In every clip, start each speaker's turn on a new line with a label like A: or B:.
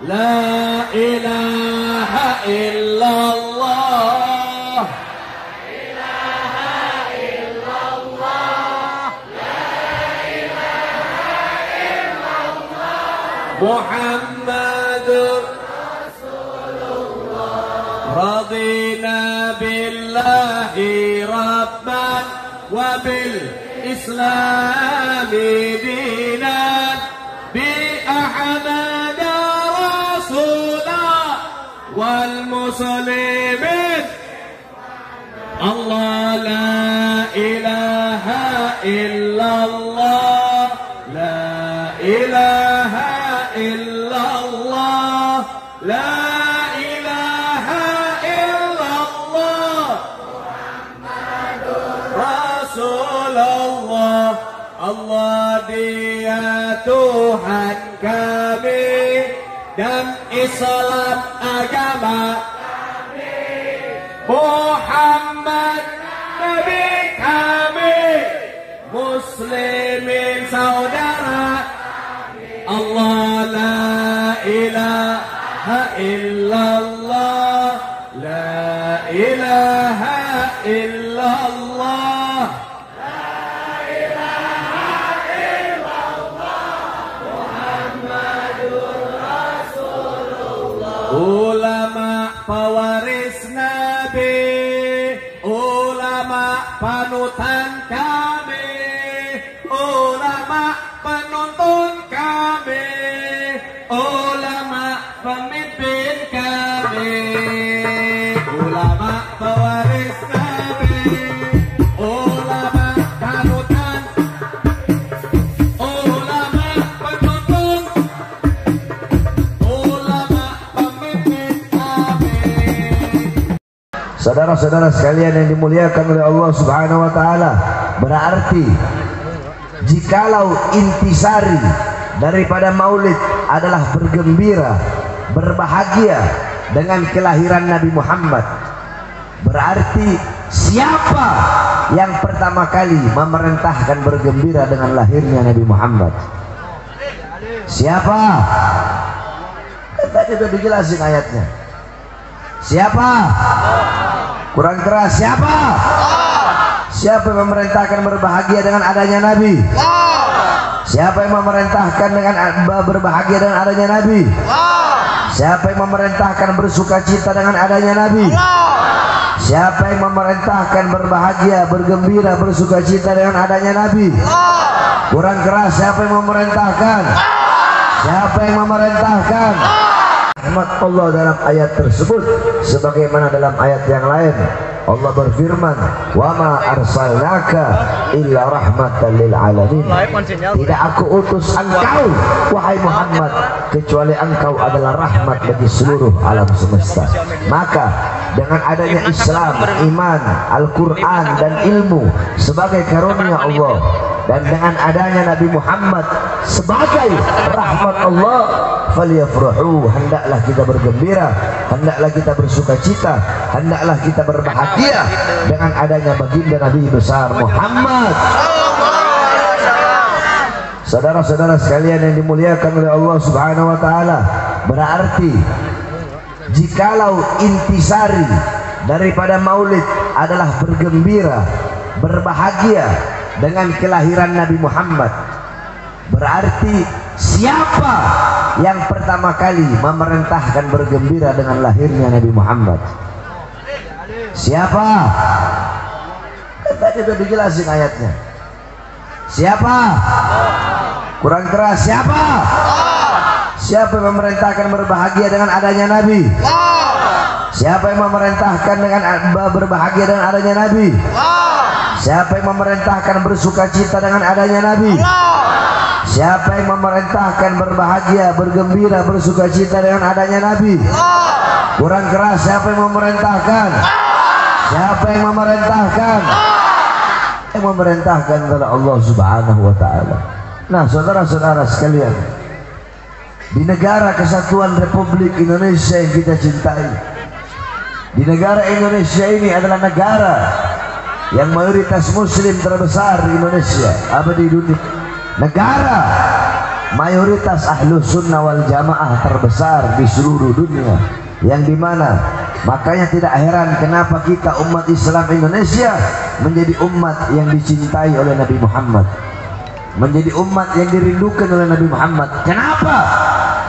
A: La ilaha illallah. Muhammadur Rasulullah. Radina billahi rabban wa bil islami dinan bi ahmad rasulah wal muslimin. Allah la ilaha illallah. La ilaha illallah. La ilaha illallah. Muhammadur Rasulullah. Allah dia Tuhan kami dan Islam agama kami. Muhammad Nabi kami, Muslimin saudara. Allah la ilaha illallah. La ilaha illallah. La ilaha illallah. Muhammadur Rasulullah. Ulama pewaris Nabi, ulama panutan kami, ulama penuntun kami, ulama pemimpin kami, ulama pewaris Nabi, ulama panutan, ulama penuntun, ulama pemimpin kami.
B: Saudara-saudara sekalian yang dimuliakan oleh Allah Subhanahu wa taala, berarti jikalau intisari daripada maulid adalah bergembira, berbahagia dengan kelahiran Nabi Muhammad, berarti siapa yang pertama kali memerintahkan bergembira dengan lahirnya Nabi Muhammad? Siapa? Tadi sudah dijelasin ayatnya. Siapa? Kurang keras. Siapa? Siapa yang memerintahkan berbahagia dengan adanya Nabi? Siapa yang memerintahkan dengan berbahagia dengan adanya Nabi? Siapa yang memerintahkan bersuka cita dengan adanya Nabi? Siapa yang memerintahkan berbahagia, bergembira, bersuka cita dengan adanya Nabi? Kurang keras. Siapa yang memerintahkan? Siapa yang memerintahkan? Rahmat Allah dalam ayat tersebut, sebagaimana dalam ayat yang lain Allah berfirman, wa ma arsalnaka illa rahmatan lil alamin. Tidak aku utus engkau wahai Muhammad kecuali engkau adalah rahmat bagi seluruh alam semesta. Maka dengan adanya Islam, iman, Al-Quran dan ilmu sebagai karunia Allah, dan dengan adanya Nabi Muhammad sebagai rahmat Allah, falyafrahu, hendaklah kita bergembira, hendaklah kita bersuka cita, hendaklah kita berbahagia dengan adanya baginda Nabi besar Muhammad. Saudara-saudara sekalian yang dimuliakan oleh Allah Subhanahu wa taala, berarti jikalau intisari daripada maulid adalah bergembira, berbahagia dengan kelahiran Nabi Muhammad, berarti siapa yang pertama kali memerintahkan bergembira dengan lahirnya Nabi Muhammad? Siapa? Tadi sudah dijelasin ayatnya. Siapa? Kurang keras. Siapa? Siapa yang memerintahkan berbahagia dengan adanya Nabi? Siapa yang memerintahkan dengan berbahagia dengan adanya Nabi? Siapa yang memerintahkan bersuka cita dengan adanya Nabi? Siapa yang memerintahkan berbahagia, bergembira, bersuka cita dengan adanya Nabi? Kurang keras. Siapa yang memerintahkan? Siapa yang memerintahkan? Yang memerintahkan adalah Allah Subhanahu wa taala. Nah, saudara-saudara sekalian, di negara kesatuan Republik Indonesia yang kita cintai, di negara Indonesia ini adalah negara yang mayoritas muslim terbesar di Indonesia, apa di dunia, negara mayoritas ahlus sunnah wal jamaah terbesar di seluruh dunia, yang dimana makanya tidak heran kenapa kita umat Islam Indonesia menjadi umat yang dicintai oleh Nabi Muhammad, menjadi umat yang dirindukan oleh Nabi Muhammad. Kenapa?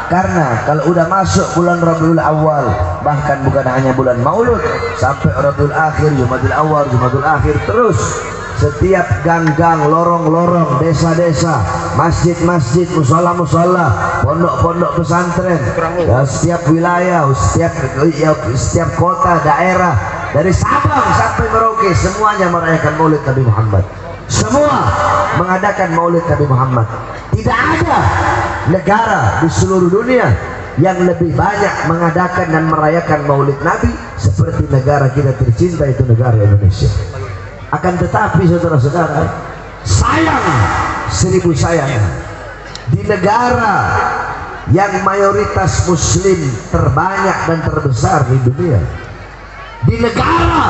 B: Karena kalau udah masuk bulan Rabiul Awal, bahkan bukan hanya bulan Maulud, sampai Rabiul Akhir, Jumadil Awal, Jumadil Akhir, terus setiap gang-gang, lorong-lorong, desa-desa, masjid-masjid, musola-musola, pondok-pondok pesantren, ya, setiap wilayah, setiap kota, daerah, dari Sabang sampai Merauke, semuanya merayakan Maulid Nabi Muhammad. Semua mengadakan Maulid Nabi Muhammad. Tidak ada negara di seluruh dunia yang lebih banyak mengadakan dan merayakan Maulid Nabi seperti negara kita tercinta, itu negara Indonesia. Akan tetapi saudara-saudara, sayang, seribu sayang, di negara yang mayoritas muslim terbanyak dan terbesar di dunia, di negara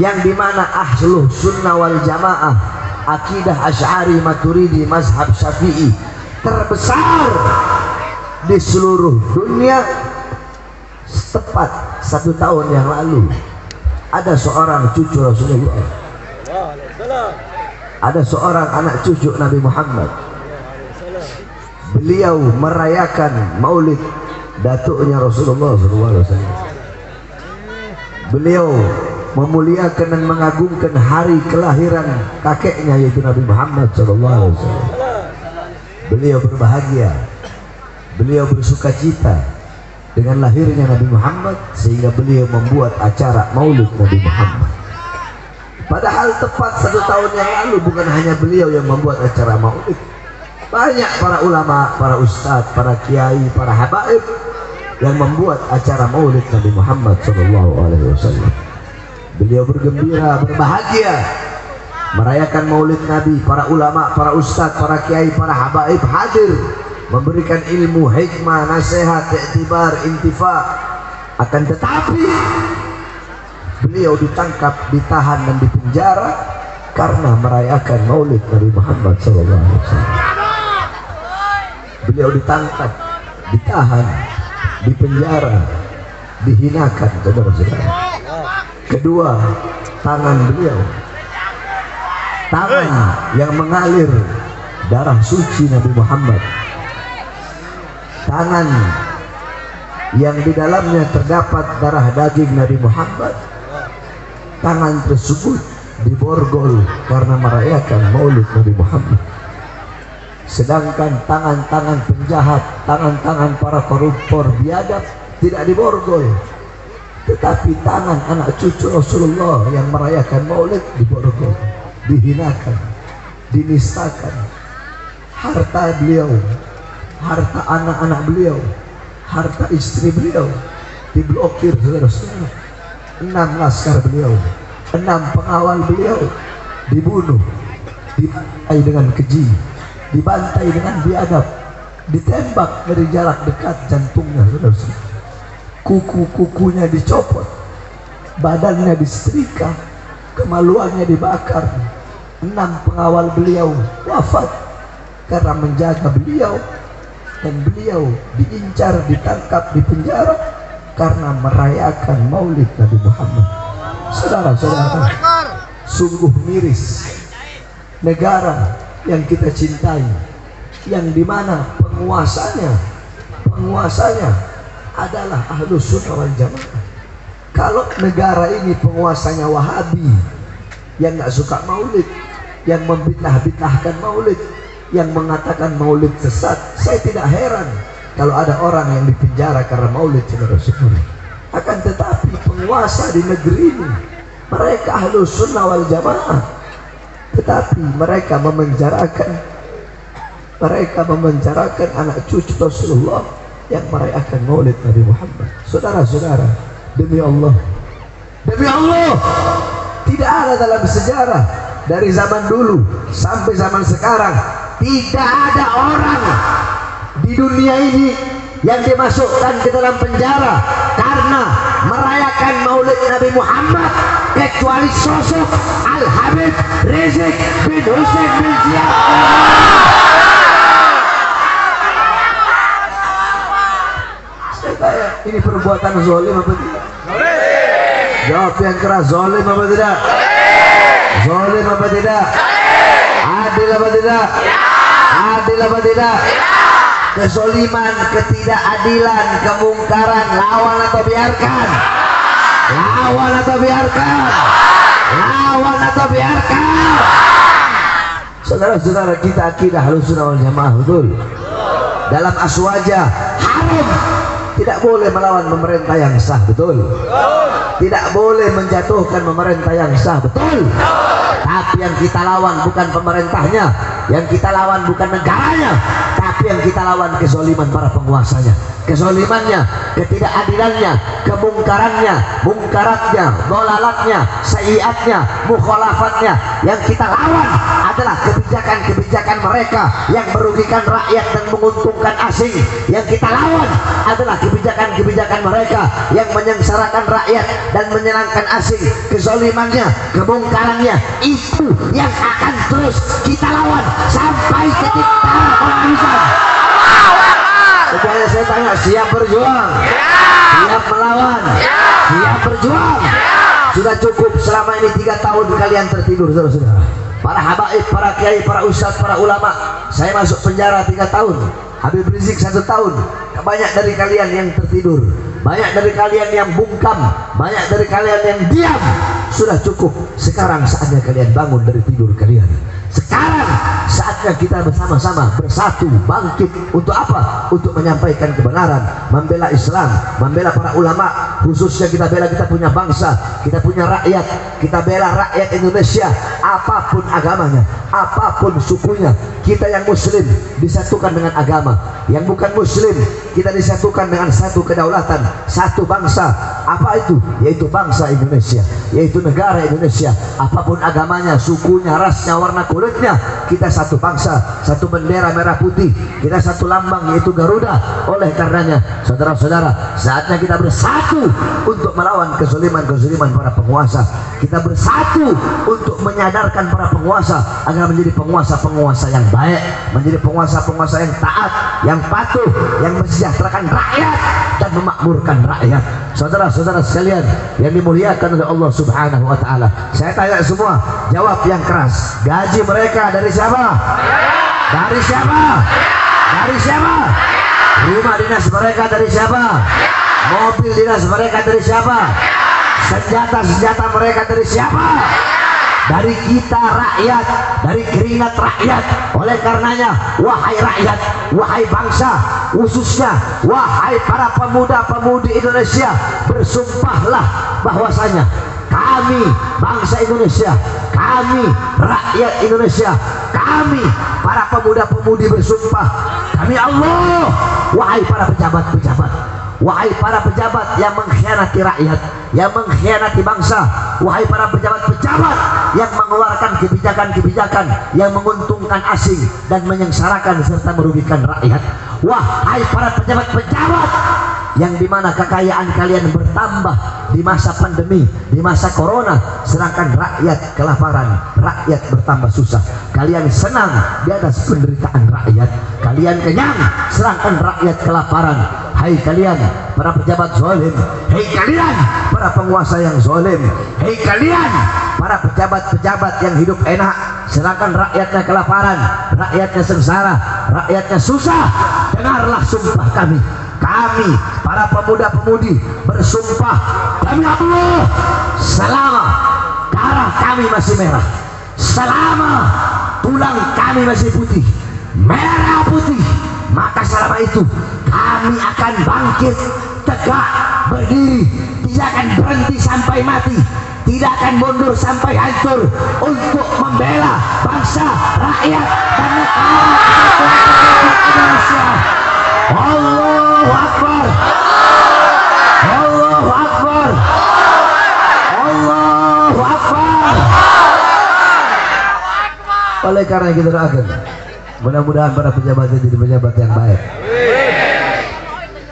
B: yang dimana ahlus sunnah wal jamaah, akidah Asy'ari Maturidi, mazhab Syafi'i terbesar di seluruh dunia, tepat 1 tahun yang lalu ada seorang cucu Rasulullah, ada seorang anak cucu Nabi Muhammad, beliau merayakan maulid datuknya Rasulullah SAW. Beliau memuliakan dan mengagungkan hari kelahiran kakeknya, yaitu Nabi Muhammad SAW. Beliau berbahagia, beliau bersuka cita dengan lahirnya Nabi Muhammad, sehingga beliau membuat acara maulid Nabi Muhammad. Padahal tepat 1 tahun yang lalu bukan hanya beliau yang membuat acara maulid, banyak para ulama, para ustadz, para kiai, para habaib yang membuat acara maulid Nabi Muhammad SAW. Beliau bergembira, berbahagia merayakan maulid Nabi. Para ulama, para ustadz, para kiai, para habaib hadir memberikan ilmu, hikmah, nasihat, iktibar, intifa. Akan tetapi beliau ditangkap, ditahan dan dipenjara karena merayakan maulid Nabi Muhammad SAW. Beliau ditangkap, ditahan, dipenjara, dihinakan, saudara-saudara. Kedua, tangan beliau, tangan yang mengalir darah suci Nabi Muhammad, tangan yang di dalamnya terdapat darah daging Nabi Muhammad, tangan tersebut diborgol karena merayakan maulid Nabi Muhammad. Sedangkan tangan-tangan penjahat, tangan-tangan para koruptor biadab tidak diborgol, tetapi tangan anak cucu Rasulullah yang merayakan maulid diborgol, dihinakan, dinistakan. Harta beliau, harta anak-anak beliau, harta istri beliau diblokir, saudara-saudara. 6 laskar beliau, 6 pengawal beliau dibunuh, dibantai dengan keji, dibantai dengan biadab, ditembak dari jarak dekat jantungnya, saudara-saudara. Kuku-kukunya dicopot, badannya disetrika, kemaluannya dibakar. 6 pengawal beliau wafat karena menjaga beliau, dan beliau diincar, ditangkap, dipenjara karena merayakan maulid Nabi Muhammad. Saudara-saudara, sungguh miris negara yang kita cintai, yang dimana penguasanya adalah ahlus sunnah wal jamaah. Kalau negara ini penguasanya Wahabi yang nggak suka maulid, yang membid'ah-bid'ahkan maulid, yang mengatakan maulid sesat, saya tidak heran kalau ada orang yang dipenjara karena maulid, saudara-saudara. Akan tetapi penguasa di negeri ini, mereka ahlus sunnah wal jamaah, tetapi mereka memenjarakan anak cucu Rasulullah yang merayakan maulid Nabi Muhammad. Saudara-saudara, demi Allah, tidak ada dalam sejarah dari zaman dulu sampai zaman sekarang, tidak ada orang di dunia ini yang dimasukkan ke dalam penjara karena merayakan maulid Nabi Muhammad kecuali sosok Al-Habib Rizik bin Husain bin Ziyad. bertanya, ini perbuatan zalim apa tidak? Jawab yang keras, zalim apa tidak? Zalim apa tidak? Adil apa tidak? Adil apa tidak? Kezoliman, ketidakadilan, kemungkaran, lawan atau biarkan? Lawan atau biarkan? Lawan atau biarkan? Saudara-saudara kita akidah Ahlussunnah wal Jamaah, betul? Dalam aswaja haram, tidak boleh melawan pemerintah yang sah, betul? Tidak boleh menjatuhkan pemerintah yang sah, betul? Tapi yang kita lawan bukan pemerintahnya, yang kita lawan bukan negaranya, tapi yang kita lawan kezaliman para penguasanya, kezalimannya, ketidakadilannya, kemungkarannya, mungkaratnya, dolalatnya, sayiatnya, mukhalafatnya. Yang kita lawan adalah kebijakan-kebijakan mereka yang merugikan rakyat dan menguntungkan asing. Yang kita lawan adalah kebijakan-kebijakan mereka yang menyengsarakan rakyat dan menyenangkan asing. Kezalimannya, kemungkarannya, itu yang akan terus kita lawan sampai titik darah penghabisan. Kecuali saya tanya, siap berjuang? Siap melawan? Siap berjuang? Sudah cukup selama ini 3 tahun kalian tertidur, saudara-saudara. Para habaib, para kiai, para ustadz, para ulama. Saya masuk penjara 3 tahun, Habib Rizik 1 tahun. Banyak dari kalian yang tertidur, banyak dari kalian yang bungkam, banyak dari kalian yang diam. Sudah cukup. Sekarang saatnya kalian bangun dari tidur kalian. Sekarang saatnya kita bersama-sama bersatu bangkit. Untuk apa? Untuk menyampaikan kebenaran, membela Islam, membela para ulama. Khususnya kita bela, kita punya bangsa, kita punya rakyat, kita bela rakyat Indonesia, apapun agamanya, apapun sukunya. Kita yang muslim disatukan dengan agama, yang bukan muslim kita disatukan dengan satu kedaulatan, satu bangsa. Apa itu? Yaitu bangsa Indonesia, yaitu negara Indonesia. Apapun agamanya, sukunya, rasnya, warna kulitnya, kita satu bangsa, satu bendera merah putih, kita satu lambang yaitu Garuda. Oleh karenanya, saudara-saudara, saatnya kita bersatu untuk melawan kezaliman-kezaliman para penguasa. Kita bersatu untuk menyadarkan para penguasa agar menjadi penguasa-penguasa yang baik, menjadi penguasa-penguasa yang taat, yang patuh, yang mensejahterakan rakyat dan memakmurkan rakyat. Saudara-saudara sekalian yang dimuliakan oleh Allah Subhanahu wa taala, saya tanya semua, jawab yang keras. Gaji mereka dari siapa? Dari siapa? Dari siapa? Rumah dinas mereka dari siapa? Mobil dinas mereka dari siapa? Senjata-senjata mereka dari siapa? Dari kita rakyat, dari keringat rakyat. Oleh karenanya, wahai rakyat, wahai bangsa, khususnya wahai para pemuda-pemudi Indonesia, bersumpahlah bahwasanya kami bangsa Indonesia, kami rakyat Indonesia, kami para pemuda-pemudi bersumpah, kami Allah. Wahai para pejabat-pejabat, wahai para pejabat yang mengkhianati rakyat, yang mengkhianati bangsa, wahai para pejabat-pejabat yang mengeluarkan kebijakan-kebijakan yang menguntungkan asing dan menyengsarakan serta merugikan rakyat, wahai para pejabat-pejabat yang dimana kekayaan kalian bertambah di masa pandemi, di masa corona, sedangkan rakyat kelaparan, rakyat bertambah susah. Kalian senang di atas penderitaan rakyat, kalian kenyang sedangkan rakyat kelaparan. Hai kalian para pejabat zalim, hai kalian para penguasa yang zalim, hai kalian para pejabat-pejabat yang hidup enak sedangkan rakyatnya kelaparan, rakyatnya sengsara, rakyatnya susah. Dengarlah sumpah kami. Kami para pemuda-pemudi bersumpah demi Allah, selama darah kami masih merah, selama tulang kami masih putih, merah putih, maka selama itu kami akan bangkit, tegak, berdiri, tidak akan berhenti sampai mati, tidak akan mundur sampai hancur untuk membela bangsa, rakyat, dan negara Indonesia. Allahu Akbar, Allahu Akbar, Allahu Akbar. Oleh karena kita doakan, mudah-mudahan para pejabat jadi pejabat yang baik,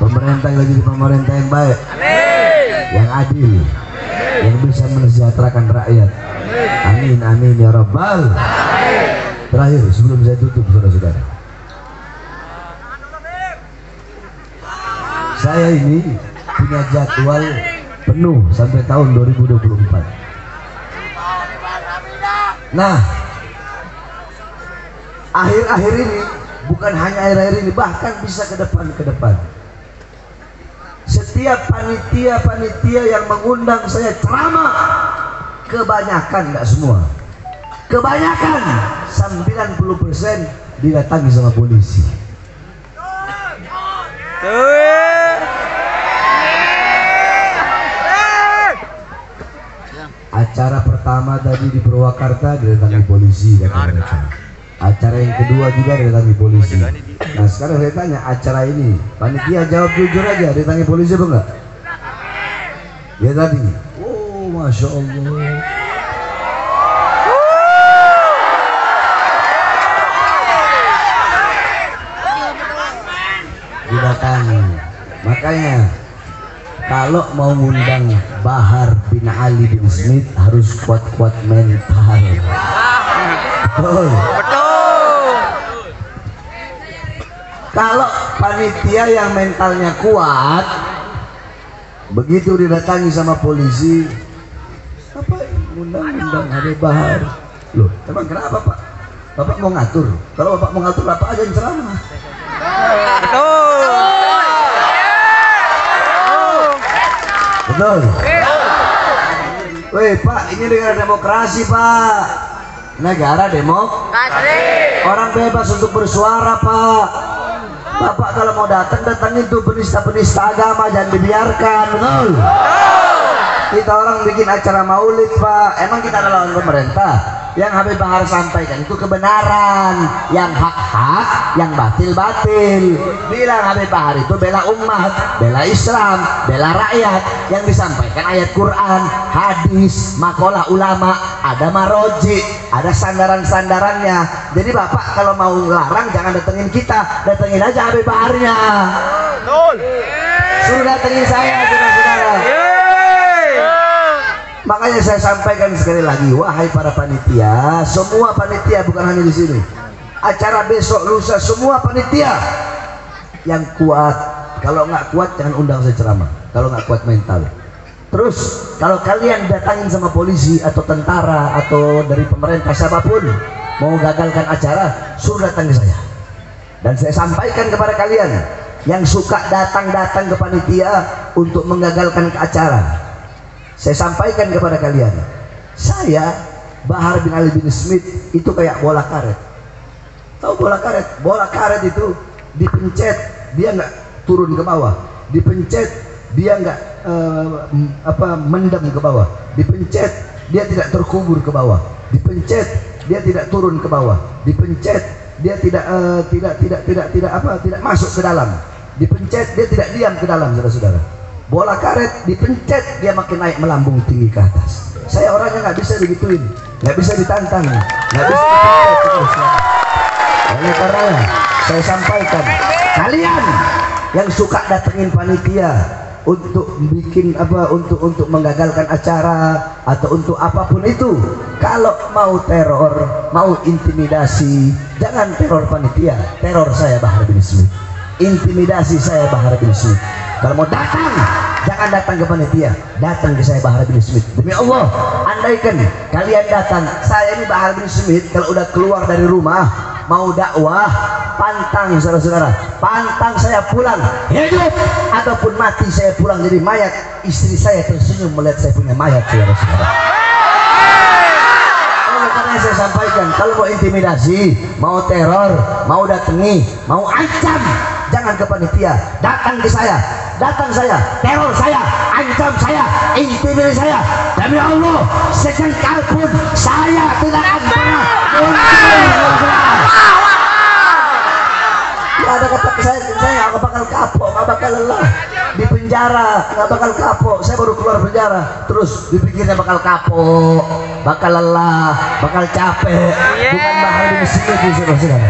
B: pemerintah lagi jadi pemerintah yang baik, yang adil, yang bisa mensejahterakan rakyat. Amin, amin ya Rabbal. Terakhir sebelum saya tutup, saudara-saudara, saya ini punya jadwal penuh sampai tahun 2024. Nah, akhir-akhir ini, bukan hanya akhir-akhir ini, bahkan bisa ke depan. Setiap panitia yang mengundang saya ceramah, kebanyakan, nggak semua, kebanyakan 90% didatangi sama polisi. Acara pertama tadi di Purwakarta didatangi polisi, acara yang kedua juga didatangi polisi. Nah sekarang saya tanya, acara ini panitia jawab jujur aja, didatangi polisi apa enggak? Ya tadi. Oh masya Allah. Didatangi. Makanya kalau mau ngundang Bahar bin Ali bin Smith harus kuat-kuat mental. Betul. Kalau panitia yang mentalnya kuat, begitu didatangi sama polisi, apa undang-undang ada Bahar? Loh, emang kenapa Pak? Bapak mau ngatur? Kalau Bapak mau ngatur, Bapak aja yang ceramah. Betul. Weh Pak, ini negara demokrasi Pak. Negara demokrasi. Orang bebas untuk bersuara Pak. Bapak kalau mau datang itu penista-penista agama, jangan dibiarkan. Betul. Kita orang bikin acara maulid Pak. Emang kita adalah lawan pemerintah? Yang Habib Bahar sampaikan itu kebenaran, yang hak-hak, yang batil-batil. Bilang Habib Bahar itu bela umat, bela Islam, bela rakyat. Yang disampaikan ayat Quran, hadis, makalah ulama, ada maroji, ada sandaran-sandarannya. Jadi Bapak kalau mau larang jangan datengin kita, datengin aja Habib Baharnya. Suruh datengin saya, saudara-saudara. Makanya saya sampaikan sekali lagi, wahai para panitia, semua panitia, bukan hanya di sini. Acara besok lusa semua panitia yang kuat. Kalau nggak kuat jangan undang saya ceramah. Kalau nggak kuat mental. Terus kalau kalian datangin sama polisi atau tentara atau dari pemerintah siapapun mau gagalkan acara, suruh datang ke saya. Dan saya sampaikan kepada kalian yang suka datang-datang ke panitia untuk menggagalkan ke acara. Saya sampaikan kepada kalian, saya Bahar bin Ali bin Smith itu kayak bola karet. Tahu bola karet? Bola karet itu dipencet dia nggak turun ke bawah, dipencet dia nggak mendem ke bawah, dipencet dia tidak terkubur ke bawah, dipencet dia tidak turun ke bawah, dipencet dia tidak masuk ke dalam, dipencet dia tidak diam ke dalam, saudara-saudara. Bola karet dipencet dia makin naik melambung tinggi ke atas. Saya orangnya nggak bisa digituin, nggak bisa ditantang, nggak bisa dipencet terus. Oleh karena saya sampaikan, kalian yang suka datengin panitia untuk bikin untuk menggagalkan acara atau untuk apapun itu, kalau mau teror, mau intimidasi, jangan teror panitia, teror saya Bahar bin Smith. Intimidasi saya Bahar bin Smith. Kalau mau datang, jangan datang ke panitia, datang ke saya Bahar bin Smith. Demi Allah, andaikan kalian datang, saya ini Bahar bin Smith, kalau udah keluar dari rumah mau dakwah, pantang saudara-saudara, pantang saya pulang hidup ataupun mati, saya pulang jadi mayat. Istri saya tersenyum melihat saya punya mayat, saudara-saudara. Oleh karena saya sampaikan, kalau mau intimidasi, mau teror, mau datangi, mau ancam, jangan ke panitia, datang ke saya. Datang saya, teror saya, ancam saya, intimidasi saya. Demi Allah, sejengkal pun saya tidak akan pernah nggak ada kata saya nggak bakal kapok, nggak bakal lelah di penjara, nggak bakal kapok. Saya baru keluar penjara, terus dipikirnya bakal kapok, bakal lelah, bakal capek. Bukan Bahar bin Smith, saudara-saudara.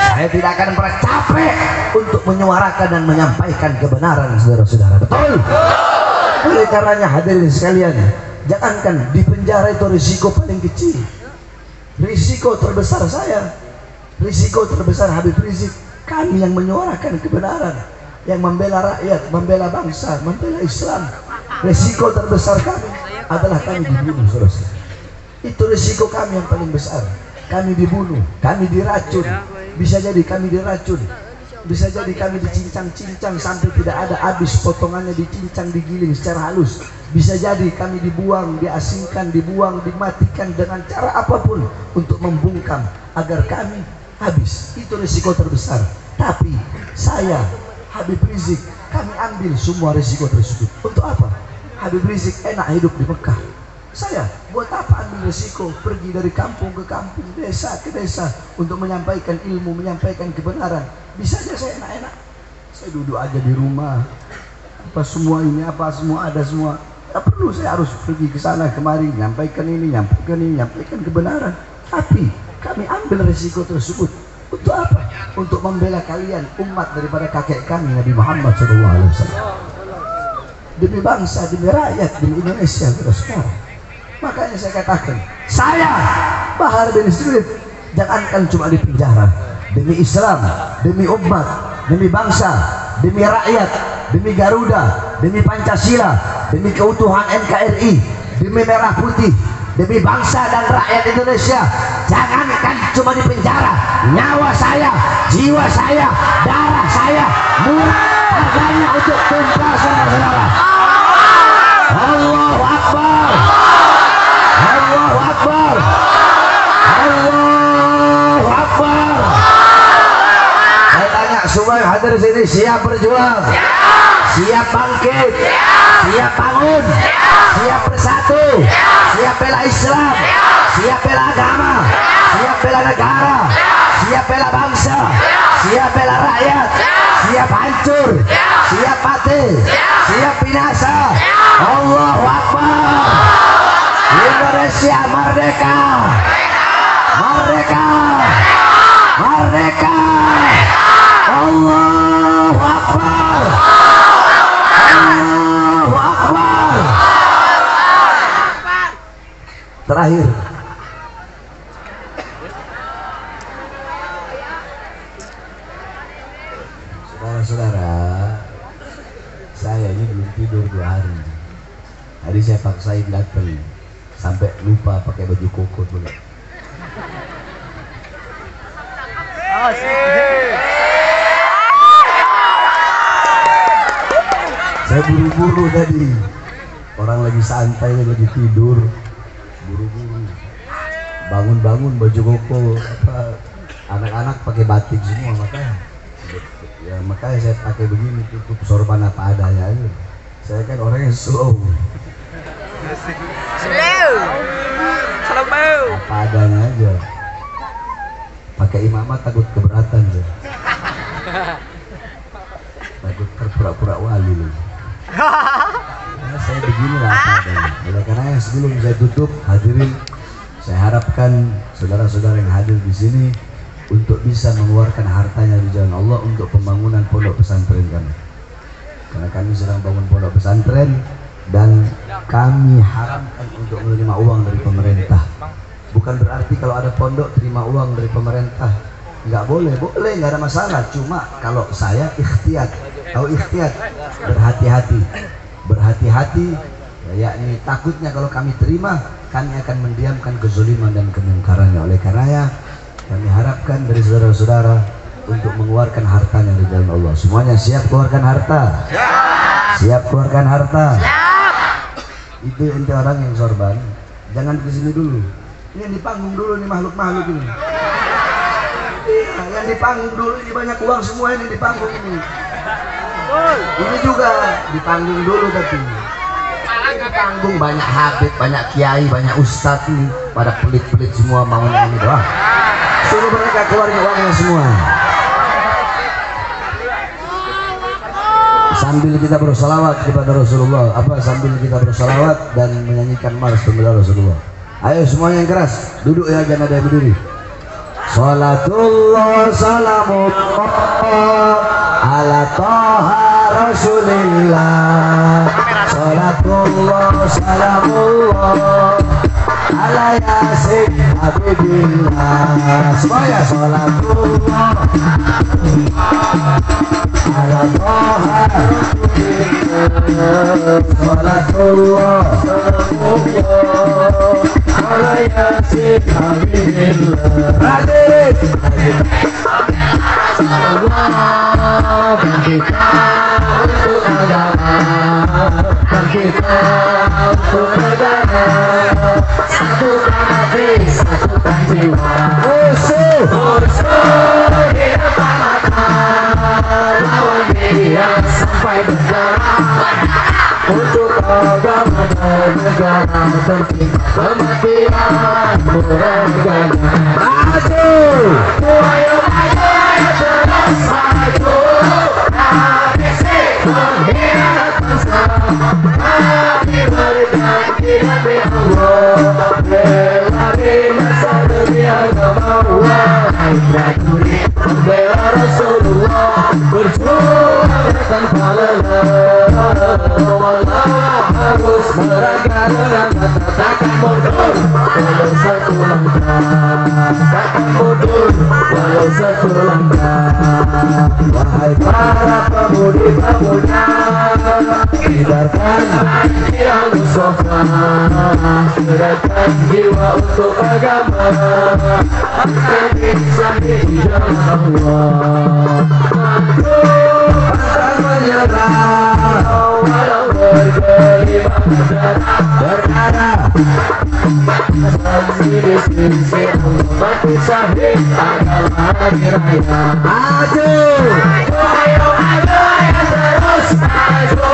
B: Saya tidak akan pernah capek untuk menyuarakan dan menyampaikan kebenaran, saudara-saudara. Betul. Oleh karenanya hadirin sekalian, jangankan di penjara itu risiko paling kecil. Risiko terbesar saya, risiko terbesar Habib Rizik, kami yang menyuarakan kebenaran, yang membela rakyat, membela bangsa, membela Islam. Resiko terbesar kami adalah kami dibunuh, saudara. Itu resiko kami yang paling besar. Kami dibunuh, kami diracun. Bisa jadi kami diracun, bisa jadi kami dicincang-cincang sampai tidak ada habis potongannya, dicincang, digiling secara halus. Bisa jadi kami dibuang, diasingkan, dibuang, dimatikan dengan cara apapun untuk membungkam agar kami habis. Itu resiko terbesar. Tapi saya, Habib Rizik, kami ambil semua resiko tersebut. Untuk apa? Habib Rizik enak hidup di Mekah. Saya buat apa ambil resiko pergi dari kampung ke kampung, desa ke desa untuk menyampaikan ilmu, menyampaikan kebenaran? Bisa aja saya enak-enak, saya duduk aja di rumah. Apa semua ini, apa semua ada semua. Tak perlu saya harus pergi ke sana kemari, menyampaikan ini, menyampaikan kebenaran. Tapi kami ambil resiko tersebut. Untuk apa? Untuk membela kalian, umat daripada kakek kami Nabi Muhammad SAW. Demi bangsa, demi rakyat, demi Indonesia kita sekarang. Makanya saya katakan, saya Bahar bin Smith, jangankan cuma di penjara, demi Islam, demi umat, demi bangsa, demi rakyat, demi Garuda, demi Pancasila, demi keutuhan NKRI, demi merah putih, demi bangsa dan rakyat Indonesia, jangankan cuma di penjara, nyawa saya, jiwa saya, darah saya, harganya untuk tumpah, saudara-saudara. Allahu Akbar, Allahu Akbar, Allahu Akbar. Saya tanya semua yang hadir di sini, siap berjuang, siap bangkit, siap bangun, siap bersatu, siap bela Islam, siap bela agama, siap bela negara, siap bela bangsa, siap bela rakyat, siap hancur, siap mati, siap binasa. Allahu Akbar. Indonesia merdeka, merdeka, merdeka. Allahu Akbar, Allahu Akbar. Terakhir, saudara-saudara, saya ini belum tidur 2 hari. Tadi saya paksain datang sampai lupa pakai baju koko dulu. Saya buru-buru tadi, orang lagi santai, lagi tidur, buru-buru bangun-bangun baju koko, anak-anak pakai batik semua, makanya saya pakai begini, tutup sorban apa adanya aja. Saya kan orangnya slow, apa adanya aja. Pakai imamah takut keberatan ya. Takut terpura-pura wali loh. Nah, saya beginilah apa adanya. Oleh karena sebelum saya tutup, hadirin, saya harapkan saudara-saudara yang hadir di sini untuk bisa mengeluarkan hartanya di jalan Allah untuk pembangunan pondok pesantren kami. Karena kami sedang bangun pondok pesantren dan kami haramkan untuk menerima uang dari pemerintah. Bukan berarti kalau ada pondok terima uang dari pemerintah nggak boleh, boleh, nggak ada masalah. Cuma kalau saya ikhtiyat, tahu ikhtiyat, berhati-hati, berhati-hati, yakni takutnya kalau kami terima, kami akan mendiamkan kezaliman dan kemungkarannya. Oleh karenanya kami harapkan dari saudara-saudara untuk mengeluarkan hartanya di jalan Allah. Semuanya siap keluarkan harta? Siap keluarkan harta? Itu ente orang yang sorban, jangan ke sini dulu. Ini yang di panggung dulu nih, makhluk-makhluk ini. Iya, yang di panggung dulu ini, banyak uang semua ini di panggung ini. Ini juga di panggung dulu, tapi di panggung banyak habib, banyak kiai, banyak ustadz ini, pada pelit-pelit semua bangun ini doang. Suruh mereka keluarnya uangnya semua. Sambil kita bersalawat kepada Rasulullah, sambil kita bersalawat dan menyanyikan mars pembela Rasulullah. Ayo semuanya yang keras, duduk ya, jangan ada yang berdiri. Salatullah salamullah ala Taha Rasulillah. Salatullah salamullah ala yasin habibillah semuanya sholatullah ala toha sholatullah ala yasin habibillah hadirin Allah dan kita untuk agama dan kita untuk negara satukan hati satukan jiwa musuh di depan mata lawan media sampai berdarah untuk agama dan negara tercinta kematian murah maju ayo terus maju habisi pengkhianat bangsa kami berjanji demi Allah bela di masa demi agama wahai prajurit pembela Rasulullah berjuang tanpa lelah walau harus merangkak dengan mata takkan mundur walau satu langkah takkan mundur walau satu langkah wahai para pemudi-pemuda hindarkan yang Mustafa serahkan jiwa untuk agama akan bisa di jalan Allah pantang menyerah walau bergelimang berdarah sisi mati syahid adalah hari raya maju ayo terus maju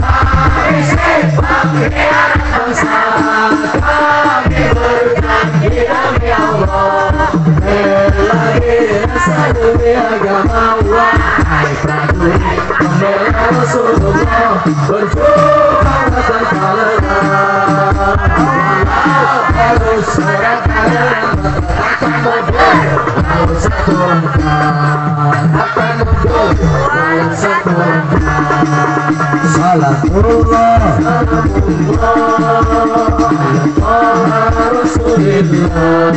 B: habisi pengkhianat bangsa kami berjanji demi Allah bela diri demi agama wahai prajurit pembela Rasulullah berjuang tanpa lelah harus serahkan dalam takkan mundur walau satu langkah takkan mundur walau satu langkah salatullah Rasulillah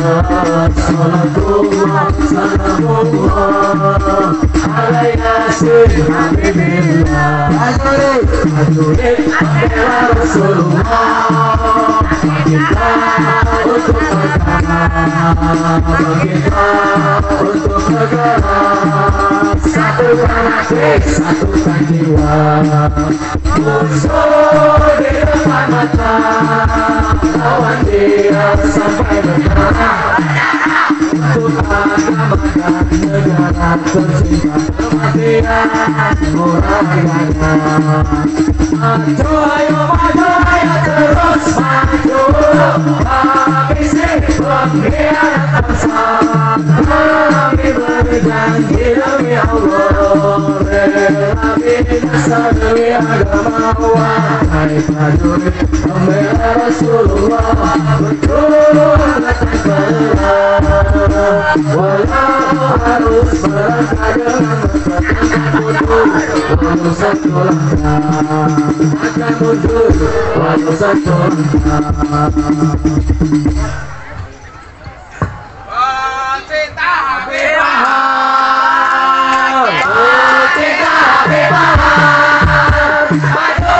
B: salatullah salamullah ala yasin habibillah hajurit bela Rasulullah kita untuk agama kita untuk negara satukan hati satukan jiwa musuh di depan mata lawan dia sampai berdarah untuk agama dan negara tercinta kematian murah maju ayo terus maju habisi pengkhianat bangsa kami berjanji demi Allah bela binasa demi agama wahai prajurit pembela Rasulullah berjuang tanpa lelah walau harus merangkak dengan takkan mundur walau satu langkah takkan mundur walau satu langkah
A: Cinta Habibah
B: cinta Habibah maju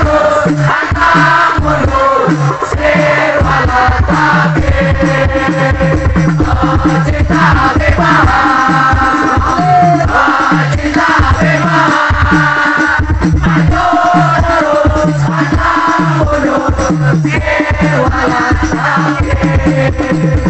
B: terus pantang mundur sirwala takbir cinta Habibah cinta Habibah maju terus pantang mundur sirwala takbir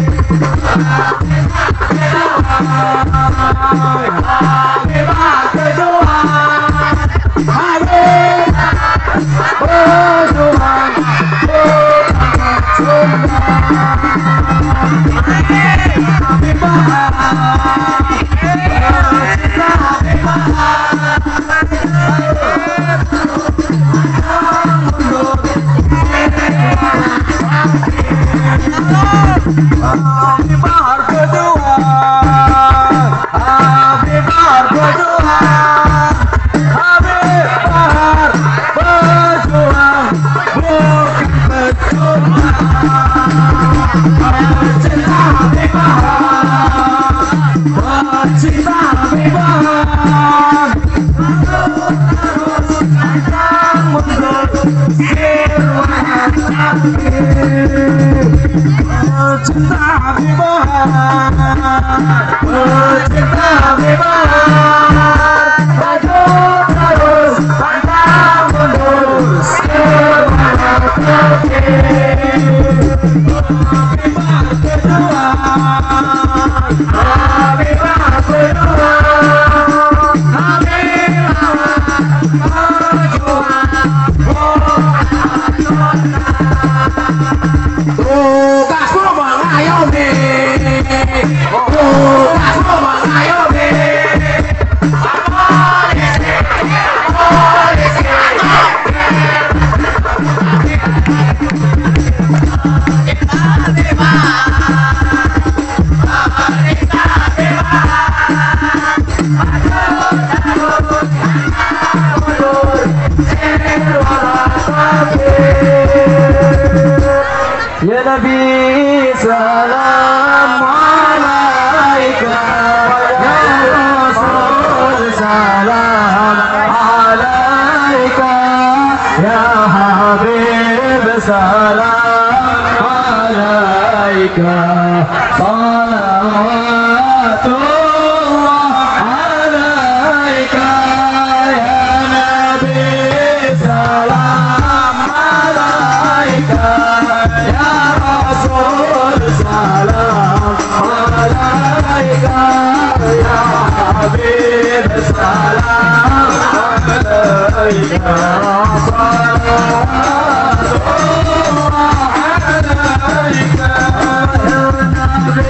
B: Habibah berjuang Habibah berjuang Habibah
A: Tugasmu mengayomi, tugasmu mengayomi.
B: Ya Nabi salam alaika, ya Rasul salam alaika, ya Habib salam alaika, salawatullah alaika, ya Nabi salam alaika, ya Rasul salam alaika, ya Habib salam alaika, salawatullah alaika, ya Nabi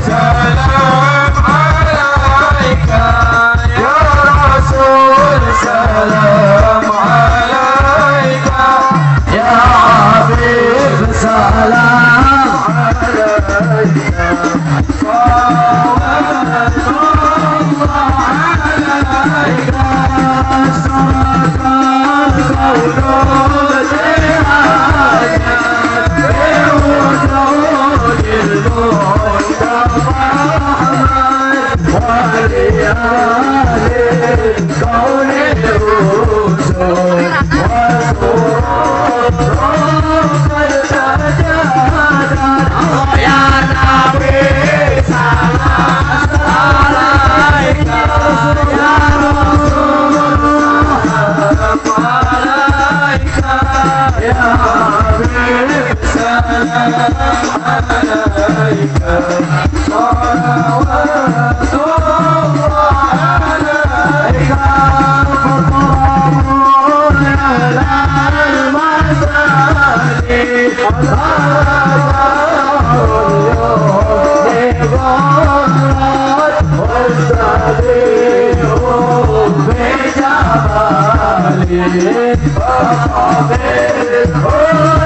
B: salam alaika, ya Rasul salam alaika, ya Habib salam alaika, salawatullah alaika, salatkan kaunul jihad biwujudil Mustafa waliyalil kaunil rusul wasurul rusul sajadan. Ya Nabi salam alaika, ya Rasulullah alaika, ya Habib salam alaika, salawatullah alaika, fatramun ala al-masani Oh